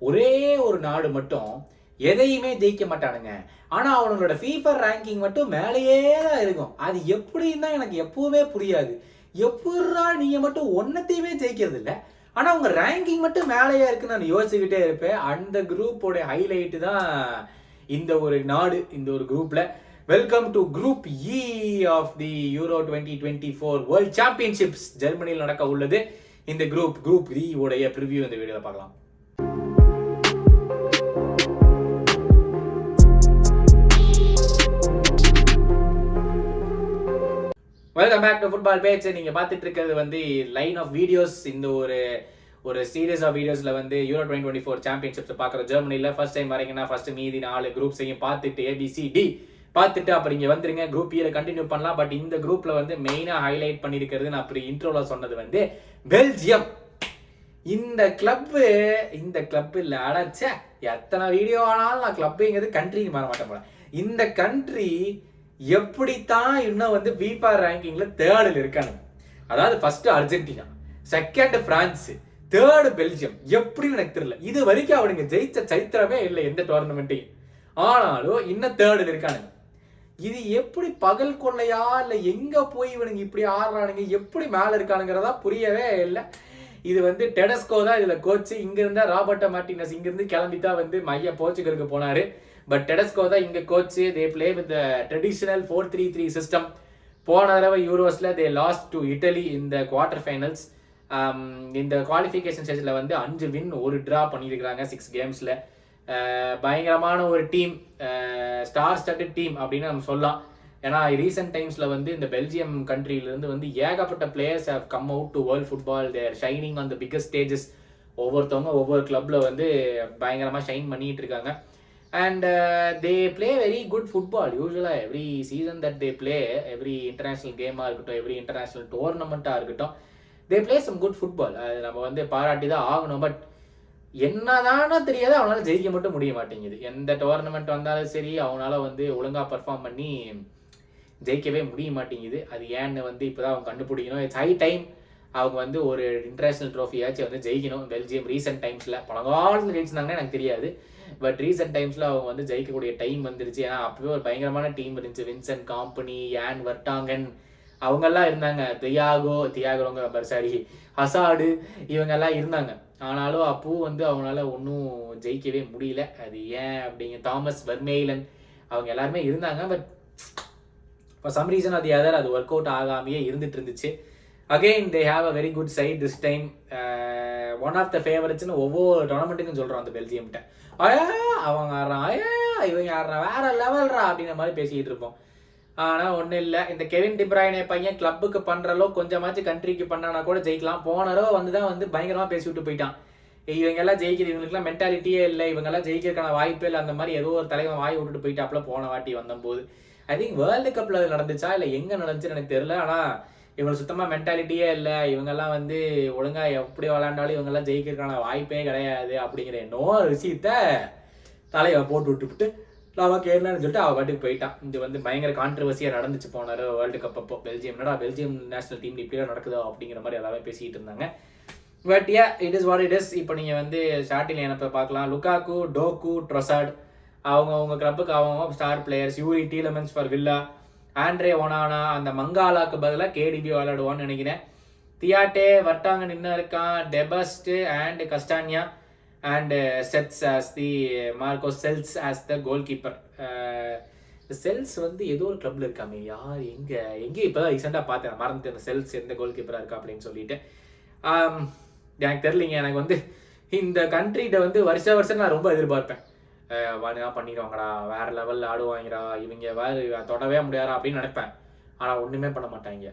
ஒரே ஒரு நாடு மட்டும் எதையுமே ஜெயிக்க மாட்டானுங்க. ஆனா அவங்களோட FIFA ரேங்கிங் மட்டும் மேலேயே தான் இருக்கும். அது எப்படின்னு தான் எனக்கு எப்பவுமே புரியாது. எப்படா நீங்க மட்டும் ஒன்னத்தையுமே ஜெயிக்கிறது இல்லை, ஆனா உங்க ரேங்கிங் மட்டும் மேலேயே இருக்குன்னு நான் யோசிச்சுக்கிட்டே இருப்பேன். அந்த குரூப்போட ஹைலைட் தான் இந்த ஒரு நாடு. இந்த ஒரு குரூப்ல welcome to group E of the Euro 2024 world championships ஜெர்மனியில் நடக்க உள்ளது. இந்த குரூப் இ உடைய ப்ரிவியூ இந்த வீடியோல பார்க்கலாம். Welcome back to football page. நீங்க பார்த்துட்டு இருக்கிறது வந்து லைன் ஆஃப் வீடியோஸ். இந்த ஒரு சீரீஸ் ஆஃப் வீடியோஸ்ல வந்து யூரோ 2024 சாம்பியன்ஷிப்ஸ் பார்க்குற ஜெர்மனியில் ஃபர்ஸ்ட் டைம் வரீங்கன்னா ஃபர்ஸ்ட் மீதி 4 குரூப்ஸையும் பார்த்துட்டு ABCD பார்த்துட்டு அப்புறம் இங்கே வந்துருங்க. குரூப் இல கண்டினியூ பண்ணலாம். பட் இந்த குரூப்ல வந்து மெயினாக ஹைலைட் பண்ணியிருக்கிறது நான் அப்படி இன்ட்ரோல சொன்னது வந்து பெல்ஜியம். இந்த கிளப் இல்லை அடைச்ச எத்தனை வீடியோ ஆனாலும் நான் கிளப்புங்கிறது கண்ட்ரிக்கு மாற மாட்டேன் போல. இந்த கண்ட்ரி எப்படித்தான் இன்னும் வந்து FIFA ரேங்கிங்ல தேர்டில் இருக்கானு. அதாவது first Argentina, second bronze, third Belgium. எப்படின்னு எனக்கு தெரியல. இது வரைக்கும் அவனுங்க ஜெயிச்ச சரித்திரமே இல்லை எந்த டோர்னமெண்ட்டையும். ஆனாலும் இன்னும் தேர்டில் இருக்கானுங்க. இது எப்படி பகல் கொள்ளையா இல்லை எங்க போய் இவனுங்க இப்படி ஆடுறானுங்க, எப்படி மேல இருக்கானுங்கிறதா புரியவே இல்லை. இது வந்து டெடஸ்கோ தான் இதுல கோச்சு. இங்க இருந்தா ராபர்ட்டோ மார்டினஸ் இங்கிருந்து கிளம்பித்தான் வந்து மைய போர்ச்சுகலுக்கு போனாரு. பட் டெடஸ்கோ தான் இங்க coach. They play with traditional 4-3-3 system. போன தடவை யூரோஸ்ல தே லாஸ்ட் டு இட்டலி இந்த குவார்டர் ஃபைனல்ஸ். இந்த குவாலிஃபிகேஷன் ஸ்டேஜில் வந்து 5 வின் 1 ட்ரா பண்ணியிருக்கிறாங்க 6 கேம்ஸில். பயங்கரமான ஒரு டீம், ஸ்டார் ஸ்டட்டட் டீம் அப்படின்னு நம்ம சொல்லலாம். ஏன்னா ரீசெண்ட் டைம்ஸில் வந்து இந்த பெல்ஜியம் கண்ட்ரியிலேருந்து வந்து ஏகப்பட்ட players have come out to world football. They're shining on the biggest stages. ஒவ்வொருத்தவங்க ஒவ்வொரு கிளப்பில் வந்து பயங்கரமாக ஷைன் பண்ணிட்டு இருக்காங்க. And they play very good football. Usually every season that they play, every international game every international tournament they play some good football. நம்ம வந்து பாராட்டி தான் ஆகணும். பட் என்னதானோ தெரியாது, அவனால ஜெயிக்க மட்டும் முடிய மாட்டேங்குது. எந்த டோர்னமெண்ட் வந்தாலும் சரி அவனால வந்து ஒழுங்கா பர்ஃபார்ம் பண்ணி ஜெயிக்கவே முடிய மாட்டேங்குது. அது ஏன்னு வந்து இப்போதான் அவங்க கண்டுபிடிக்கணும். இட்ஸ் ஹை டைம் அவங்க வந்து ஒரு இன்டர்நேஷனல் ட்ரோஃபியாச்சும் வந்து ஜெயிக்கணும். பெல்ஜியம் ரீசெண்ட் டைம்ஸில் பழங்காலத்தில் ஜெயிச்சிருந்தாங்கன்னா எனக்கு தெரியாது. பட் ரீசெண்ட் டைம்ஸில் அவங்க வந்து ஜெயிக்கக்கூடிய டைம் வந்துருச்சு. ஏன்னா அப்பவே ஒரு பயங்கரமான டீம் இருந்துச்சு. வின்சென்ட் காம்பனி, யான் வர்டாங்கன் அவங்கெல்லாம் இருந்தாங்க. தியாகோங்க சாரி ஹசாடு இவங்கெல்லாம் இருந்தாங்க. ஆனாலும் அப்போ வந்து அவங்களால ஒன்றும் ஜெயிக்கவே முடியல. அது ஏன் அப்படிங்க, தாமஸ் வெர்மெய்லன் அவங்க எல்லாருமே இருந்தாங்க. பட் ஃபார் சம் ரீசன் அது ஒர்க் அவுட் ஆகாமையே இருந்துட்டு இருந்துச்சு. Again they have a very good side this time. One of the ஃபேவரட்ஸ்னு ஒவ்வொரு டோர்னமெண்ட்டுக்கும் சொல்கிறோம் அந்த பெல்ஜியம்கிட்ட. அவங்க ஆடுறான், இவங்க ஆடுறான், வேற லெவல்ரா அப்படிங்கிற மாதிரி பேசிக்கிட்டு இருப்போம். ஆனால் ஒன்றும் இல்லை, இந்த கெவின் டிப்ராயினே பையன் கிளப்புக்கு பண்ணுற அளவு கொஞ்சமாச்சும் கண்ட்ரிக்கு பண்ணானா கூட ஜெயிக்கலாம். போன தடவை வந்து தான் வந்து பயங்கரமாக பேசி விட்டு போயிட்டான். இவங்கெல்லாம் ஜெயிக்கிறது, இவங்களுக்குலாம் மென்டாலிட்டியே இல்லை, இவங்கெல்லாம் ஜெயிக்கிறதுக்கான வாய்ப்பே இல்லை, அந்த மாதிரி ஏதோ ஒரு தலைவன் வாய் விட்டுட்டு போயிட்டாப்புல போன வாட்டி வந்தபோது. ஐ திங்க் வேர்ல்டு கப்பில் அது நடந்துச்சா இல்லை எங்கே நடந்துச்சுன்னு எனக்கு தெரியல. ஆனால் இவங்களுக்கு சுத்தமாக மென்டாலிட்டியே இல்லை, இவங்கெல்லாம் வந்து ஒழுங்காக எப்படி விளாண்டாலும் இவங்கெல்லாம் ஜெயிக்கிறதுக்கான வாய்ப்பே கிடையாது அப்படிங்கிற இன்னொரு விஷயத்த தலையை போட்டு விட்டுவிட்டு நமக்கு என்னன்னு சொல்லிட்டு அவள் பாட்டுக்கு போயிட்டான். இது வந்து பயங்கர கான்ட்ரவர்சியாக நடந்துச்சு போனார் வேர்ல்டு கப் அப்போ. பெல்ஜியம் நேஷனல் டீம் இப்படிலாம் நடக்குதோ அப்படிங்கிற மாதிரி எல்லாமே பேசிக்கிட்டு இருந்தாங்க. But it is what it is. இப்போ நீங்கள் வந்து ஸ்டார்டிங் லைனப்பை பார்க்கலாம். லுகாக்கு, டோக்கு, ட்ரொசார்ட் அவங்க கிளப்புக்கு அவங்க star players. Youri Tielemans for Villa, Andre Onana, அந்த மங்காலாக்கு பதிலாக KDB விளையாடுவான்னு நினைக்கிறேன். தியாட்டே வர்டாங்கன் இன்னும் இருக்கான், டெபஸ்ட் அண்ட் கஸ்டானியா அண்ட் செட்ஸ் as the Marco Sels as the goalkeeper. Sels வந்து ஏதோ ஒரு கிளப்ல இருக்காமே, யார் எங்கே இப்போதான் ரீசெண்டாக பார்த்தேன், மறந்துட்டு அந்த செல்ஸ் எந்த கோல் கீப்பராக இருக்கா அப்படின்னு சொல்லிட்டு. எனக்கு தெரியலிங்க. எனக்கு வந்து இந்த கண்ட்ரிகிட்ட வந்து வருஷம் நான் ரொம்ப எதிர்பார்ப்பேன். பண்ணிடுவாங்கடா, வேற லெவலில் ஆடுவாங்கடா, இவங்க வேறு தொடவே முடியாதா அப்படின்னு நினைப்பேன். ஆனால் ஒன்றுமே பண்ண மாட்டாங்க.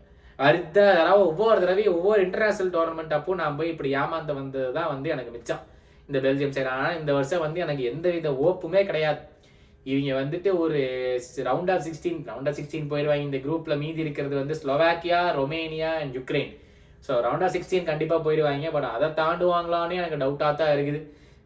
அடுத்த தடவை ஒவ்வொரு தடவையும் ஒவ்வொரு இன்டர்நேஷனல் டோர்னமெண்ட் அப்போ நான் போய் இப்படி ஏமாந்த வந்தது தான் வந்து எனக்கு மிச்சம் இந்த பெல்ஜியம் சைடு. ஆனால் இந்த வருஷம் வந்து எனக்கு எந்த வித ஓப்புமே கிடையாது. இவங்க வந்துட்டு ஒரு ரவுண்ட் ஆஃப் 16 போயிடுவாங்க. இந்த குரூப்பில் மீதி இருக்கிறது வந்து Slovakia, Romania and Ukraine. So round of 16 கண்டிப்பாக போயிடுவாங்க. பட் அதை தாண்டுவாங்களான்னு எனக்கு டவுட்டாக தான் இருக்குது.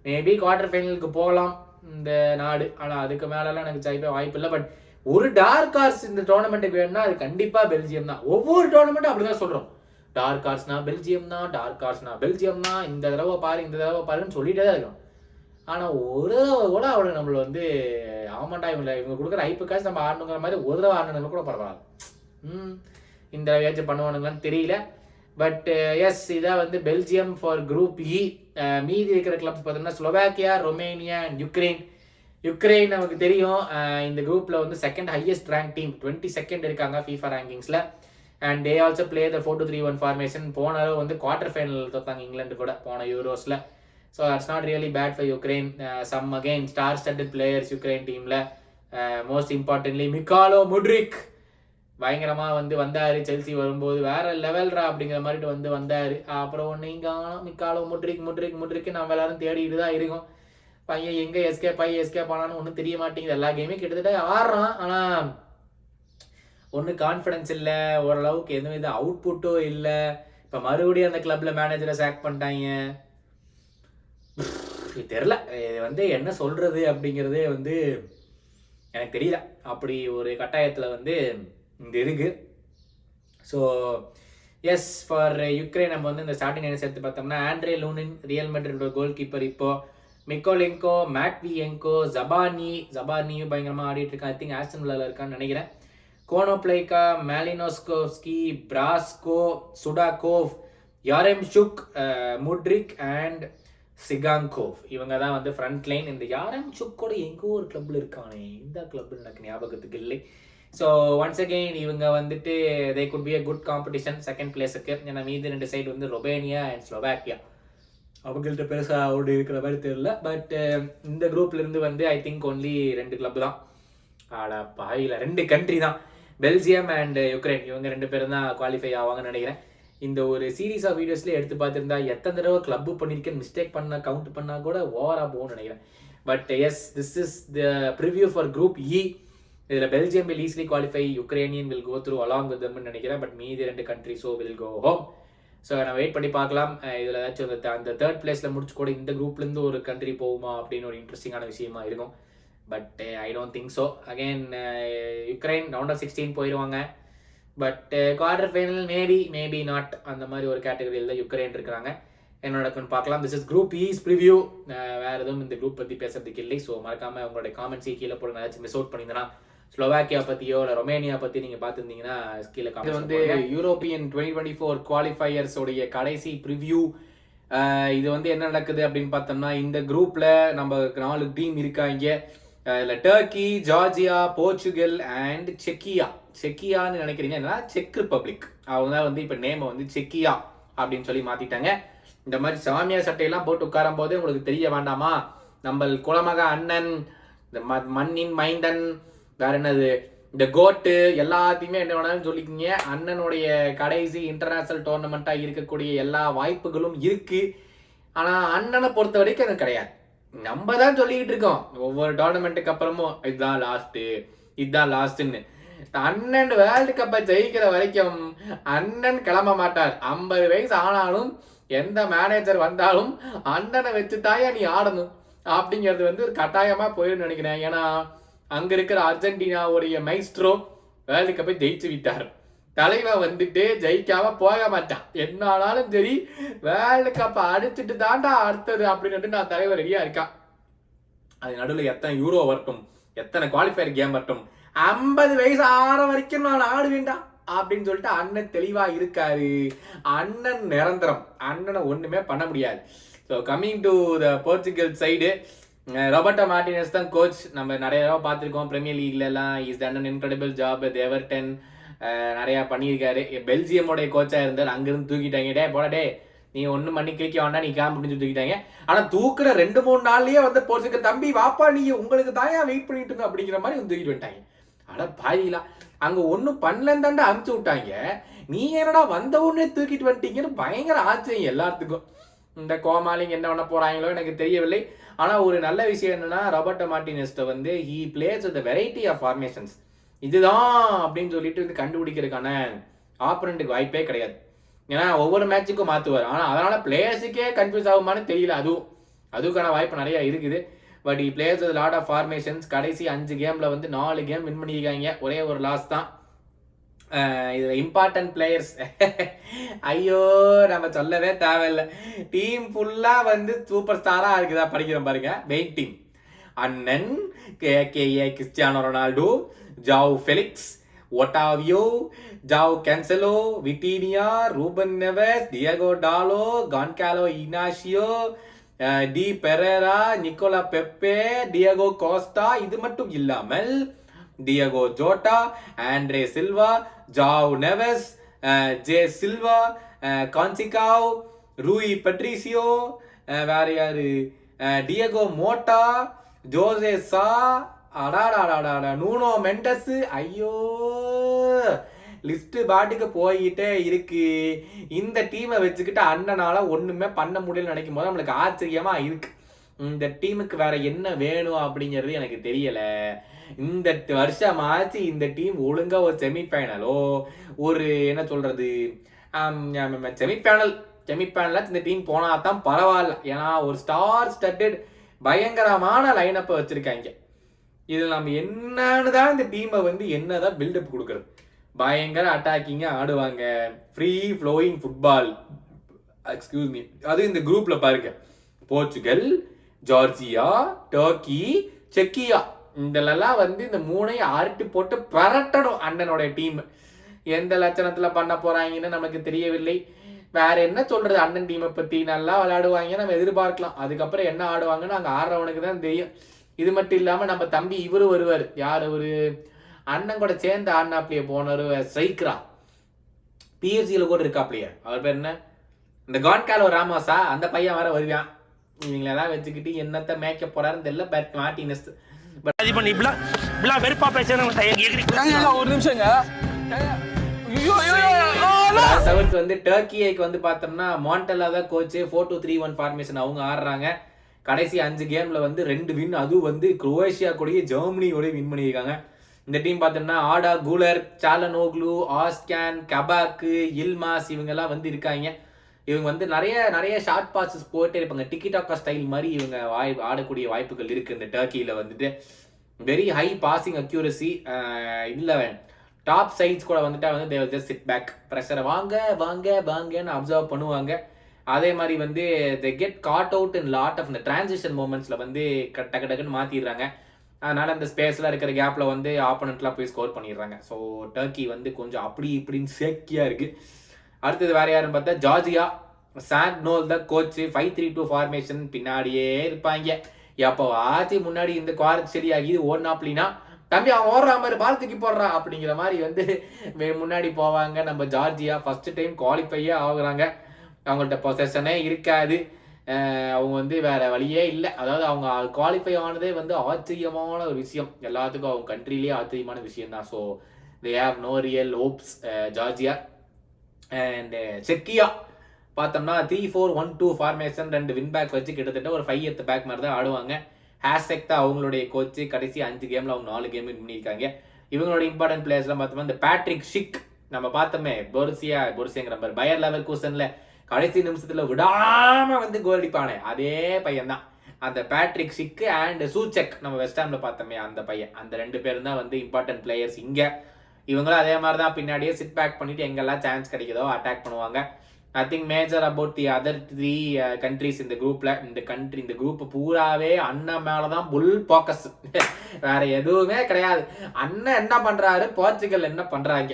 மேபி குவார்டர் ஃபைனலுக்கு போகலாம் இந்த நாடு. ஆனால் அதுக்கு மேலெல்லாம் எனக்கு ஜெயிப்பே வாய்ப்பு இல்லை. பட் ஒரு டார்க் ஹார்ஸ் இந்த டோர்னமெண்ட்டுக்கு வேணும்னா அது கண்டிப்பாக பெல்ஜியம் தான். ஒவ்வொரு டோர்னமெண்ட்டும் அப்படி தான் சொல்கிறோம். டார்க் ஹார்ஸ்னா பெல்ஜியம் தான், இந்த தடவை பாருன்னு சொல்லிட்டே தான் இருக்கணும். ஆனால் ஒரு தடவை கூட அவனுக்கு நம்மளை வந்து ஆமாண்டா இவங்க கொடுக்குற ஐப்புக்காச்சும் நம்ம ஆடணுங்கிற மாதிரி ஒரு தடவை ஆடணுங்க கூட பரவாயில்ல. இந்த ஏதாச்சும் பண்ணுவானுங்களான்னு தெரியல. பட் எஸ், இதான் வந்து பெல்ஜியம் ஃபார் குரூப் இ. மீதி இருக்கிற கிளப்ஸ் பார்த்தோம்னா ஸ்லோவாக்கியா, ரொமேனியா அண்ட் யுக்ரைன் நமக்கு தெரியும் இந்த குரூப்பில் வந்து second highest rank team, 22nd இருக்காங்க FIFA ரேங்கிங்ஸில். And they also play the 4-2-3-1 formation. போன அளவு வந்து குவார்டர் ஃபைனல் தோத்தாங்க இங்கிலாந்து கூட போன யூரோஸில். So that's not really bad for Ukraine. Some again star studded players Ukraine டீமில். மோஸ்ட் இம்பார்ட்டன்ட்லி மிக்காலோ முட்ரிக் பயங்கரமாக வந்து வந்தார். செல்சி வரும்போது வேற லெவல்ரா அப்படிங்கிற மாதிரி வந்தார். அப்புறம் ஒன்று இங்கே மிக்காலோ முட்ரிக் நம்ம எல்லாரும் தேடிட்டு தான் இருக்கோம். பையன் எங்கே எஸ்கேப் ஆனான்னு ஒன்றும் தெரிய மாட்டேங்குது. எல்லா கேமே கிட்டத்தட்ட ஆடுறான், ஆனால் ஒன்றும் கான்ஃபிடன்ஸ் இல்லை, ஓரளவுக்கு எதுவும் இது அவுட்புட்டோ இல்லை. இப்போ மறுபடியும் அந்த கிளப்பில் மேனேஜரை சாக் பண்ணிட்டாங்க. தெரில, இது வந்து என்ன சொல்கிறது அப்படிங்கிறதே வந்து எனக்கு தெரியல. அப்படி ஒரு கட்டாயத்தில் வந்து இங்கே இருக்குது. ஸோ எஸ், ஃபார் யுக்ரைன் நம்ம வந்து இந்த ஸ்டார்டிங் என்ன சேர்த்து பார்த்தோம்னா ஆண்ட்ரே லூனின் ரியல் மேட்ரிடோட கோல் கீப்பர், இப்போ மிக்கோலெங்கோ, மேட்வியெங்கோ, ஜபானியும் பயங்கரமாக ஆடிட்டு இருக்கான். ஐ திங்க் ஆஸ்டன் வில்லால இருக்கான்னு நினைக்கிறேன். கோனோப்ளைகா, மேலினோஸ்கோவ்ஸ்கி, பிராஸ்கோ, சுடாகோவ், யாரெம்சுக், முட்ரிக் அண்ட் சிகாங்கோவ், இவங்க தான் வந்து ஃப்ரண்ட் லைன். இந்த யாரெம்சுக்கோட எங்கோ ஒரு கிளப்பில் இருக்கானே, இந்த கிளப் எனக்கு ஞாபகத்துக்கு இல்லை. ஸோ ஒன்ஸ் அகெயின் இவங்க வந்துட்டு they good be a good competition second place. ஏன்னா மீதி 2 சைடு வந்து ரொமேனியா அண்ட் ஸ்லோவாக்கியா, அவங்கள்ட்ட பெருசாக அவரு இருக்கிற மாதிரி தெரியல. பட் இந்த குரூப்லேருந்து வந்து ஐ திங்க் ஒன்லி 2 கிளப் தான், பாயில் 2 கண்ட்ரி தான், பெல்ஜியம் அண்ட் யுக்ரைன். இவங்க 2 பேரும் தான் குவாலிஃபை ஆவாங்கன்னு நினைக்கிறேன். இந்த ஒரு சீரீஸ் ஆஃப் வீடியோஸ்லேயே எடுத்து பார்த்துருந்தா எத்தனை தடவை கிளப்பு பண்ணியிருக்கேன் மிஸ்டேக் கவுண்ட் பண்ணால் கூட ஓவராக போகும்னு நினைக்கிறேன். But yes, this is the preview for group E. இதில் Belgium will easily qualify, Ukrainian will go through along with தம்னு நினைக்கிறேன். பட் மீதி 2 கண்ட்ரிஸோ வில் கோ ஹோம். ஸோ நான் வெயிட் பண்ணி பார்க்கலாம். இதில் ஏதாச்சும் அந்த 3rd பிளேஸில் முடிச்சு கூட இந்த குரூப்லேருந்து ஒரு கண்ட்ரி போகுமா அப்படின்னு ஒரு இன்ட்ரெஸ்டிங்கான விஷயமா இருக்கும். But I don't think so. Again Ukraine round of 16 போயிடுவாங்க. But quarter final maybe not, அந்த மாதிரி ஒரு கேட்டகரியில் தான் யுக்ரைன் இருக்கிறாங்க. என்ன நடக்குன்னு பார்க்கலாம். This is group E's preview. வேறு எதுவும் இந்த குரூப் பற்றி பேசுறதுக்கு இல்லை. ஸோ மறக்காமல் உங்களுடைய காமெண்ட்ஸை கீழே போட ஏதாச்சும் மிஸ் அவுட் பண்ணியிருந்தேன்னா ஸ்லோவாக்கியா பற்றியோ இல்லை ரொமேனியா பற்றி நீங்கள் பார்த்துருந்தீங்கன்னா கீழே காமெண்ட். இது வந்து யூரோப்பியன் 2024 குவாலிஃபையர்ஸோடைய கடைசி ப்ரிவியூ. இது வந்து என்ன நடக்குது அப்படின்னு பார்த்தோம்னா, இந்த குரூப்பில் நம்ம 4 டீம் இருக்காங்க. இல்லை டர்க்கி, ஜார்ஜியா, போர்ச்சுகல் அண்ட் செக்கியான்னு நினைக்கிறீங்க, என்னன்னா செக் ரிப்பப்ளிக். அவங்க தான் வந்து இப்போ நேமை வந்து செக்கியா அப்படின்னு சொல்லி மாற்றிட்டாங்க. இந்த மாதிரி சாமியா சட்டையெல்லாம் போட்டு உட்காரும் போது உங்களுக்கு தெரிய வேண்டாமா, நம்ம குலமக அண்ணன், இந்த மண்ணின் மைண்டன், வேற என்னது இந்த கோட்டு, எல்லாத்தையுமே என்ன வேணாலும் சொல்லிக்கிங்க. அண்ணனுடைய கடைசி இன்டர்நேஷனல் டோர்னமெண்ட்டாக இருக்கக்கூடிய எல்லா வாய்ப்புகளும் இருக்கு. ஆனால் அண்ணனை பொறுத்த வரைக்கும் அது கிடையாது. நம்ம தான் சொல்லிக்கிட்டு இருக்கோம் ஒவ்வொரு டோர்னமெண்ட்டுக்கு அப்புறமும் இதுதான் லாஸ்ட்னு. அண்ணன் வேர்ல்டு கப்பை ஜெயிக்கிற வரைக்கும் அண்ணன் கிளம்ப மாட்டார். 50 வயசு ஆனாலும் எந்த மேனேஜர் வந்தாலும் அண்ணனை வச்சு தாயா நீ ஆடணும் அப்படிங்கிறது வந்து ஒரு கட்டாயமா போயிடும் நினைக்கிறேன். ஏன்னா அங்க இருக்கிற அர்ஜென்டினாவுடைய மைஸ்ட்ரோ வேர்ல்டு கப்பை ஜெயிச்சு விட்டார். தலைவன் வந்துட்டு ஜெயிக்காம போக மாட்டான். என்ன ஆனாலும் சரி வேர்ல்டு கப்பை அடிச்சுட்டு தாண்டா அடுத்தது அப்படின்னு நான் தலைவர் ரெடியா இருக்கான். அது நடுவில் எத்தனை யூரோ வரட்டும், எத்தனை குவாலிஃபயர் கேம் வரட்டும், 50 வயசு ஆற வரைக்கும் நான் ஆடுவேண்டா அப்படின்னு சொல்லிட்டு அண்ணன் தெளிவா இருக்காரு. அண்ணன் நிரந்தரம், அண்ணனை ஒண்ணுமே பண்ண முடியாது. So coming to the Portugal side, Roberto Martinez தான் கோச். நம்ம நிறைய தடவை பார்த்துருக்கோம் பிரீமியர் லீக்ல எல்லாம். Is done an incredible job. Everton நிறையா பண்ணியிருக்காரு. பெல்ஜியமோடைய கோச்சாக இருந்தார், அங்கிருந்து தூக்கிட்டாங்க. போடா நீ ஒன்றும் பண்ணி கிளிக்க வேண்டாம், நீ கேம்ப் அப்படின்னு தூக்கிட்டாங்க. ஆனால் தூக்குற 2-3 நாள்லயே வந்து போர்ச்சுகல் தம்பி வாப்பா நீ உங்களுக்கு தாயா வெயிட் பண்ணிட்டு இருங்க அப்படிங்கிற மாதிரி வந்து தூக்கிட்டு வந்துட்டாங்க. ஆனால் பாதிலாம் அங்கே ஒன்றும் பண்ணலன்னு தாண்டா அனுப்பிச்சு விட்டாங்க. நீ என்னடா வந்த உடனே தூக்கிட்டு வந்துட்டீங்கன்னு பயங்கர ஆச்சரியம் எல்லாத்துக்கும். இந்த கோமாளிங்க என்ன பண்ண போறாங்களோ எனக்கு தெரியவில்லை. ஆனால் ஒரு நல்ல விஷயம் என்னன்னா, ராபர்ட்டோ மார்டினஸ்ட வந்து he plays with variety of formations. இதுதான் அப்படின்னு சொல்லிட்டு வந்து கண்டுபிடிக்கிறதுக்கான ஆப்பரண்ட்டுக்கு வாய்ப்பே கிடையாது. ஏன்னா ஒவ்வொரு மேட்சுக்கும் மாற்றுவார். ஆனால் அதனால பிளேயர்ஸுக்கே கன்ஃபியூஸ் ஆகுமான்னு தெரியல. அதுக்கான வாய்ப்பு நிறைய இருக்குது. But players with lot of formations. கடைசி 5 கேம்ல வந்து 4 கேம் வின் பண்ணியிருக்காங்க, ஒரே ஒரு லாஸ் தான். இதுல இம்பார்ட்டன்ட் பிளேயர்ஸ் ஐயோ நம்ம சொல்லவே தேவையில்லை. டீம் ஃபுல்லா வந்து சூப்பர் ஸ்டாரா இருக்குதா படிக்கிறோம் பாருங்க. மெயின் டீம் அண்ணன் கேஏ Cristiano Ronaldo, Joao Felix, Otavio, Joao Cancelo, Vitinha, Ruben Neves, Diogo Dalot, Goncalo Inacio, D Pereira, Nicola Pepe, Diogo Costa. இது மட்டும் இல்லாமல் Diogo Jota, Andre Silva, Joao Neves, J Silva, Conceicao, Rui Patricio, வேற யாரு, Diego மோட்டா, José சா, அடாடாடாடா, Nuno மெண்டஸ். ஐயோ list பாட்டுக்கு போயிட்டே இருக்கு. இந்த டீமை வச்சுக்கிட்டு அண்ணனால ஒண்ணுமே பண்ண முடியலன்னு நினைக்கும் போது நம்மளுக்கு ஆச்சரியமா இருக்கு. இந்த டீமுக்கு வேற என்ன வேணும் அப்படிங்கிறது எனக்கு தெரியல. இந்த வருஷமாச்சு இந்த டீம் ஒழுங்கா ஒரு செமிஃபைனலோ ஒரு என்ன சொல்றது செமிஃபைனல் இந்த டீம் போனா தான் பரவாயில்ல. ஏன்னா ஒரு ஸ்டார் ஸ்டட்டட் பயங்கரமான லைனப்பை வச்சிருக்காங்க. இதுல நம்ம என்னன்னு தான் இந்த டீமை வந்து என்னதான் பில்டப் கொடுக்கறது. பயங்கர அட்டாக்கிங்கா ஆடுவாங்க, free flowing football. Excuse me. அது இந்த குரூப்ல பாருங்க, போர்ச்சுகல், ஜார்ஜியா, டர்க்கி, செக்கியா, இதெல்லாம் வந்து இந்த மூணையும் ஆர்ட்டி போட்டு பரட்டணும் அண்ணனோட டீம். எந்த லட்சணத்துல பண்ண போறாங்கன்னு நமக்கு தெரியவில்லை. வேற என்ன சொல்றது, அண்ணன் டீமை பத்தி நல்லா விளையாடுவாங்க நம்ம எதிர்பார்க்கலாம். அதுக்கப்புறம் என்ன ஆடுவாங்கன்னு அங்க ஆடுறவனுக்கு தான் தெரியும். இது மட்டும் இல்லாம நம்ம தம்பி இவரு வருவார், யார் ஒரு அண்ணன் கூட சேர்ந்து ஆடினாப்லையே போனவர் ஸ்ட்ரைக்கரா, பிஎஸ்சியில கூட இருக்காப்லையே, அவர் பேர் என்ன, இந்த கான்காலோ ராமோஸா, அந்த பையன் வர வருவான். இவங்களெல்லாம் வச்சுக்கிட்டு என்னத்த மேய்க்க போறாருன்னு தெரியல. பட் மார்டினஸ் ஒரு நிமிஷங்க தவிர்த்து வந்து டர்க்கியைக்கு வந்து பார்த்தோம்னா மாண்டெல்லா தான் கோச். 4-2-3-1 ஃபார்மேஷன் அவங்க ஆடுறாங்க. கடைசி 5 கேம்ல வந்து 2 வின், அதுவும் வந்து குரோவேஷியா கூடயே ஜெர்மனியோட வின் பண்ணியிருக்காங்க. இந்த டீம் பார்த்தோம்னா ஆடா கூலர், சாலனோக்லு, ஆஸ்கேன், கபாக்கு, இல்மாஸ் இவங்கெல்லாம் வந்து இருக்காங்க. இவங்க வந்து நிறைய ஷார்ட் பாசஸ் போயிட்டே இருப்பாங்க. டிக்கிடாக்கா ஸ்டைல் மாதிரி இவங்க ஆடக்கூடிய வாய்ப்புகள் இருக்கு. இந்த டர்க்கியில வந்துட்டு வெரி ஹை பாசிங் அக்யூரசி. இல்லை டாப் சைட்ஸ் கூட வந்துட்டா வந்து they will just sit back, ப்ரெஷரை வாங்க வாங்க வாங்கன்னு அப்சர்வ் பண்ணுவாங்க. அதே மாதிரி வந்து they get caught out in lot of இந்த டிரான்சிஷன் மூமெண்ட்ஸ்ல வந்து டக்கு டக்குன்னு மாத்திடுறாங்க. அதனால அந்த ஸ்பேஸ்ல இருக்கிற கேப்ல வந்து ஆப்போனன்ட்லாம் போய் ஸ்கோர் பண்ணிடுறாங்க. ஸோ டர்க்கி வந்து கொஞ்சம் அப்படி இப்படின்னு சேக்கியா இருக்கு. அடுத்தது வேற யாருன்னு பார்த்தா ஜார்ஜியா, சாக்னோல் தான் கோச். 5-3-2 ஃபார்மேஷன் பின்னாடியே இருப்பாங்க. எப்போ ஆச்சு முன்னாடி இந்த குவாரட் சரியாகி ஓடினாப்லினா தம்பி அவன் ஓடுற மாதிரி பால் தூக்கி போடுறான் அப்படிங்கிற மாதிரி வந்து முன்னாடி போவாங்க. நம்ம ஜார்ஜியா ஃபர்ஸ்ட் டைம் குவாலிஃபையே ஆகுறாங்க. அவங்கள்ட்ட பொசஷனே இருக்காது. அவங்க வந்து வேற வழியே இல்லை. அதாவது அவங்க குவாலிஃபை ஆனதே வந்து ஆச்சரியமான ஒரு விஷயம். எல்லாத்துக்கும் அவங்க கண்ட்ரிலேயே ஆச்சரியமான விஷயம் தான். So they have no real hopes Georgia. And செக்கியா பார்த்தோம்னா 3-4-1-2 ஃபார்மேஷன், 2 வின் பேக் வச்சு கிட்டத்தட்ட ஒரு 5th பேக் மாதிரி தான் ஆடுவாங்க. ஹேஷ்டேக் தான் அவங்களுடைய கோச்சு. கடைசி 5 கேம்ல அவங்க 4 கேம் வின் பண்ணியிருக்காங்க. இவங்களோட இம்பார்ட்டன்ட் பிளேயர்ஸ்லாம் பார்த்தோம்னா இந்த பேட்ரிக் ஷிக், நம்ம பார்த்தோமே பொருசியாங்கிற மாதிரி பயர் லெவர்கூசன்ல கடைசி நிமிஷத்துல விடாம வந்து கோல் அடிப்பானே அதே பையன் தான் அந்த பேட்ரிக் ஷிக். அண்ட் சூச்சக் நம்ம வெஸ்டாம்ல பார்த்தோமே அந்த பையன். அந்த 2 பேரும் தான் வந்து இம்பார்ட்டன்ட் பிளேயர்ஸ் இங்க. இவங்களும் அதே மாதிரி தான் பின்னாடியே சிட் பேக் பண்ணிட்டு எங்கெல்லாம் சான்ஸ் கிடைக்குதோ அட்டாக் பண்ணுவாங்க. Nothing major about the other 3 countries இந்த குரூப்ல. இந்த குரூப் பூராவே அண்ணன் மேலதான் புல் போக்கஸ், வேற எதுவுமே கிடையாது. அண்ணன் என்ன பண்றாரு, போர்ச்சுகல் என்ன பண்றாங்க,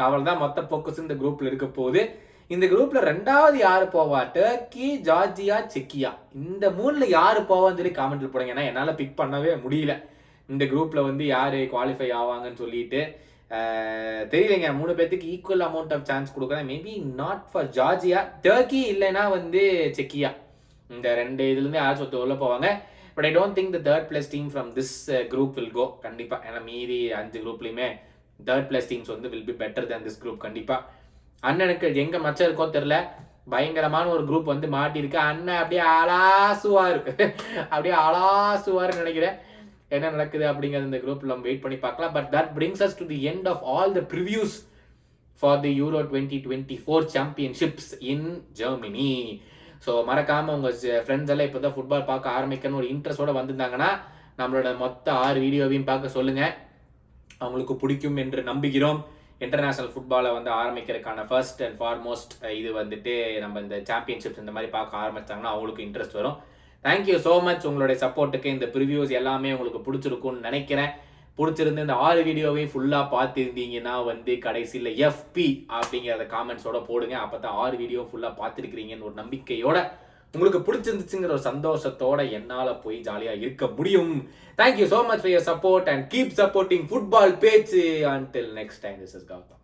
அவள் தான் மொத்த போக்கஸ் இந்த குரூப்ல இருக்க போகுது. இந்த குரூப்ல 2வது யாரு போவா, டர்க்கி, ஜார்ஜியா, செக்கியா, இந்த 3ல யாரு போவான்னு சொல்லி காமெண்ட்ல போடுங்க. ஏன்னா என்னால பிக் பண்ணவே முடியல இந்த குரூப்ல வந்து யாரு குவாலிஃபை ஆவாங்கன்னு சொல்லிட்டு. தெரியலைங்க. 3 பேருக்கு ஈக்குவல் அமௌண்ட் ஆஃப் சான்ஸ் கொடுக்குறேன். Maybe not for Georgia, Turkey இல்லைன்னா வந்து செக்கியா. இந்த 2 இதுல இருந்து யாராச்சும் உள்ள போவாங்க. But I don't think the 3rd place team from this group will go கண்டிப்பா. ஏன்னா மீதி 5 குரூப்லயுமே 3rd place டீம்ஸ் வந்து will be better than this group கண்டிப்பா. அண்ணனுக்கு எங்க மச்சம் இருக்கோ தெரியல, பயங்கரமான ஒரு குரூப் வந்து மாட்டிருக்கு. அண்ணன் அப்படியே அலாசுவாருன்னு நினைக்கிறேன். என்ன நடக்குது அப்படிங்கிறது இந்த குரூப்ல நம்ம வெயிட் பண்ணி பார்க்கலாம். But that brings us to the end of all the previews for the Euro 2024 championships in Germany. So மறக்காம உங்க ஃப்ரெண்ட்ஸ் எல்லாம் இப்போதான் ஃபுட்பால் பார்க்க ஆரம்பிக்கணும் ஒரு இன்ட்ரெஸ்டோட வந்திருந்தாங்கன்னா நம்மளோட மொத்த 6 வீடியோவையும் பார்க்க சொல்லுங்க. அவங்களுக்கு பிடிக்கும் என்று நம்புகிறோம். இன்டர்நேஷனல் ஃபுட்பாலை வந்து ஆரம்பிக்கிறதுக்கான ஃபர்ஸ்ட் அண்ட் ஃபார்மோஸ்ட் இது வந்துட்டு நம்ம இந்த சாம்பியன்ஷிப்ஸ் இந்த மாதிரி பார்க்க ஆரம்பிச்சாங்கன்னா அவங்களுக்கு இன்ட்ரெஸ்ட் வரும். தேங்க்யூ ஸோ மச் உங்களுடைய சப்போர்ட்டுக்கு. இந்த ப்ரிவியூஸ் எல்லாமே உங்களுக்கு பிடிச்சிருக்கும்னு நினைக்கிறேன். பிடிச்சிருந்து இந்த 6 வீடியோவையும் ஃபுல்லாக பார்த்துருந்தீங்கன்னா வந்து கடைசியில் FP அப்படிங்கிறத காமெண்ட்ஸோட போடுங்க. அப்போ தான் 6 வீடியோ ஃபுல்லாக பார்த்துருக்கிறீங்கன்னு ஒரு நம்பிக்கையோட உங்களுக்கு பிடிச்சிருந்துச்சுங்கிற ஒரு சந்தோஷத்தோட என்னால் போய் ஜாலியாக இருக்க முடியும். Thank you so much for your support and keep supporting football page. Until next time, this is Gautham.